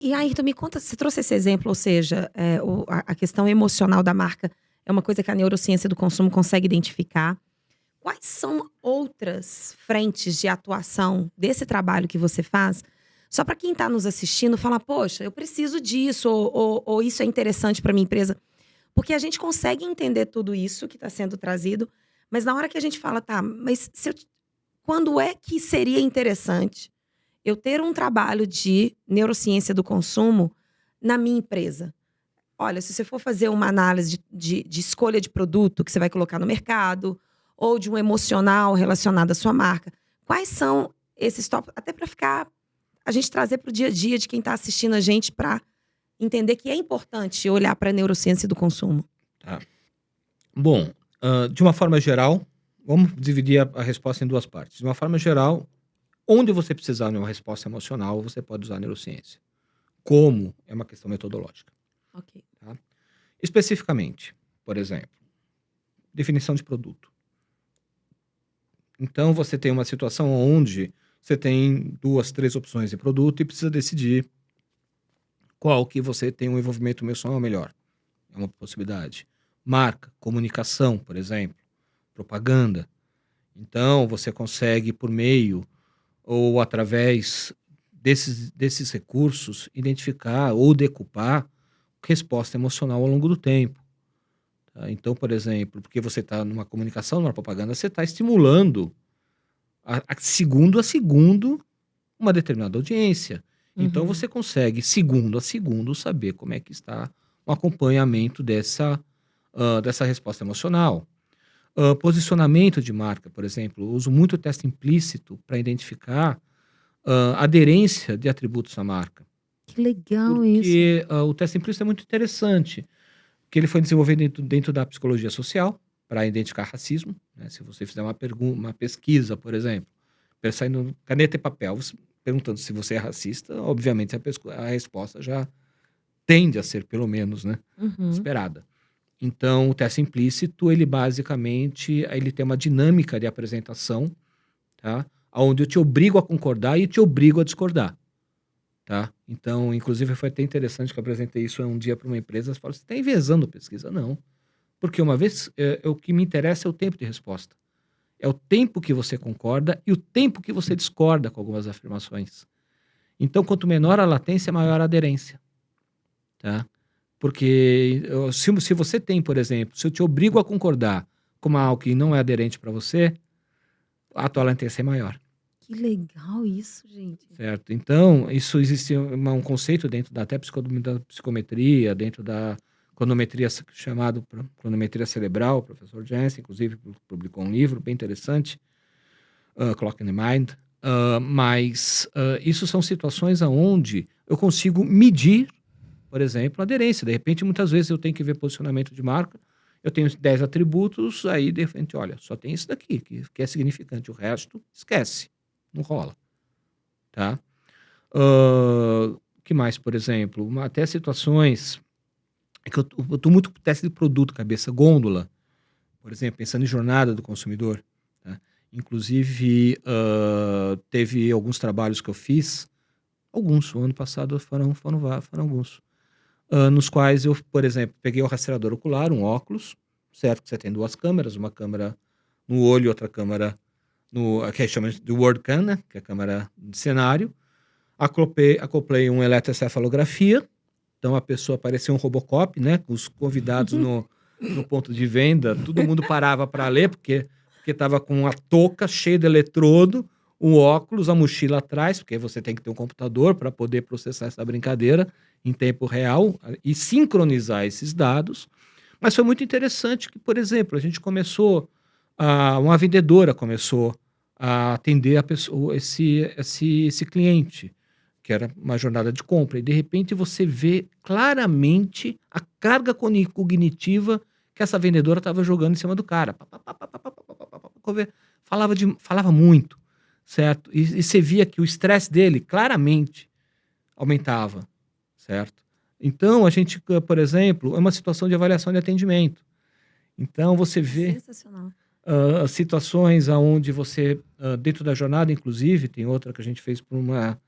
E aí, tu me conta, você trouxe esse exemplo, ou seja, a questão emocional da marca é uma coisa que a neurociência do consumo consegue identificar. Quais são outras frentes de atuação desse trabalho que você faz? Só para quem está nos assistindo falar, poxa, eu preciso disso, ou isso é interessante para minha empresa. Porque a gente consegue entender tudo isso que está sendo trazido, mas na hora que a gente fala, tá, mas quando é que seria interessante eu ter um trabalho de neurociência do consumo na minha empresa? Olha, se você for fazer uma análise de escolha de produto que você vai colocar no mercado, ou de um emocional relacionado à sua marca, quais são esses tópicos? Até para a gente trazer para o dia a dia de quem está assistindo a gente para entender que é importante olhar para a neurociência do consumo. Tá. Bom, de uma forma geral, vamos dividir a resposta em duas partes. De uma forma geral, onde você precisar de uma resposta emocional, você pode usar a neurociência. Como é uma questão metodológica. Ok. Tá? Especificamente, por exemplo, definição de produto. Então, você tem uma situação onde você tem 2, 3 opções de produto e precisa decidir qual que você tem um envolvimento emocional melhor. É uma possibilidade. Marca, comunicação, por exemplo, propaganda. Então, você consegue, por meio ou através desses recursos, identificar ou decupar resposta emocional ao longo do tempo. Tá? Então, por exemplo, porque você está numa comunicação, numa propaganda, você está estimulando segundo a segundo uma determinada audiência. Então, você consegue, segundo a segundo, saber como é que está o acompanhamento dessa resposta emocional. Posicionamento de marca, por exemplo. Eu uso muito o teste implícito para identificar aderência de atributos à marca. Que legal isso. Porque o teste implícito é muito interessante, porque ele foi desenvolvido dentro da psicologia social para identificar racismo. Né? Se você fizer uma pesquisa, por exemplo, saindo caneta e papel, perguntando se você é racista, obviamente a resposta já tende a ser, pelo menos, né, esperada. Então, o teste implícito, ele basicamente ele tem uma dinâmica de apresentação, tá? Onde eu te obrigo a concordar e te obrigo a discordar. Tá? Então, inclusive, foi até interessante que eu apresentei isso um dia para uma empresa. Eles falaram, você está enviesando pesquisa? Não. Porque uma vez, o que me interessa é o tempo de resposta. É o tempo que você concorda e o tempo que você discorda com algumas afirmações. Então, quanto menor a latência, maior a aderência. Tá? Porque se você tem, por exemplo, se eu te obrigo a concordar com algo que não é aderente para você, a tua latência é maior. Que legal isso, gente. Certo. Então, isso existe um conceito dentro da psicometria, dentro da cronometria, chamado cronometria cerebral. O professor Jensen, inclusive, publicou um livro bem interessante, Clock in the Mind. Mas isso são situações onde eu consigo medir, por exemplo, a aderência. De repente, muitas vezes eu tenho que ver posicionamento de marca, eu tenho 10 atributos, aí de repente, olha, só tem isso daqui, que é significante, o resto, esquece, não rola. Tá? Que mais, por exemplo? Até situações que eu estou muito com teste de produto, cabeça gôndola, por exemplo, pensando em jornada do consumidor. Tá? Inclusive, teve alguns trabalhos que eu fiz, alguns, o ano passado foram alguns, nos quais eu, por exemplo, peguei o rastreador ocular, um óculos, certo que você tem 2 câmeras, uma câmera no olho e outra câmera que chama de WorldCam, né, que é a câmera de cenário. Acoplei uma eletroencefalografia, então a pessoa parecia um Robocop, né, com os convidados no ponto de venda, todo mundo parava para ler, porque estava com a touca cheia de eletrodo, o óculos, a mochila atrás, porque você tem que ter um computador para poder processar essa brincadeira em tempo real e sincronizar esses dados. Mas foi muito interessante que, por exemplo, a gente começou, uma vendedora começou a atender a pessoa, esse cliente, que era uma jornada de compra, e de repente você vê claramente a carga cognitiva que essa vendedora estava jogando em cima do cara. Falava muito, certo? E você via que o estresse dele claramente aumentava, certo? Então, a gente, por exemplo, é uma situação de avaliação de atendimento. Então, você vê situações onde você, dentro da jornada, inclusive, tem outra que a gente fez para uma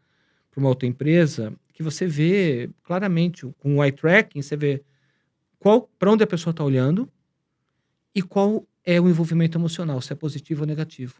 outra empresa, que você vê claramente, com o eye tracking, você vê para onde a pessoa está olhando e qual é o envolvimento emocional, se é positivo ou negativo.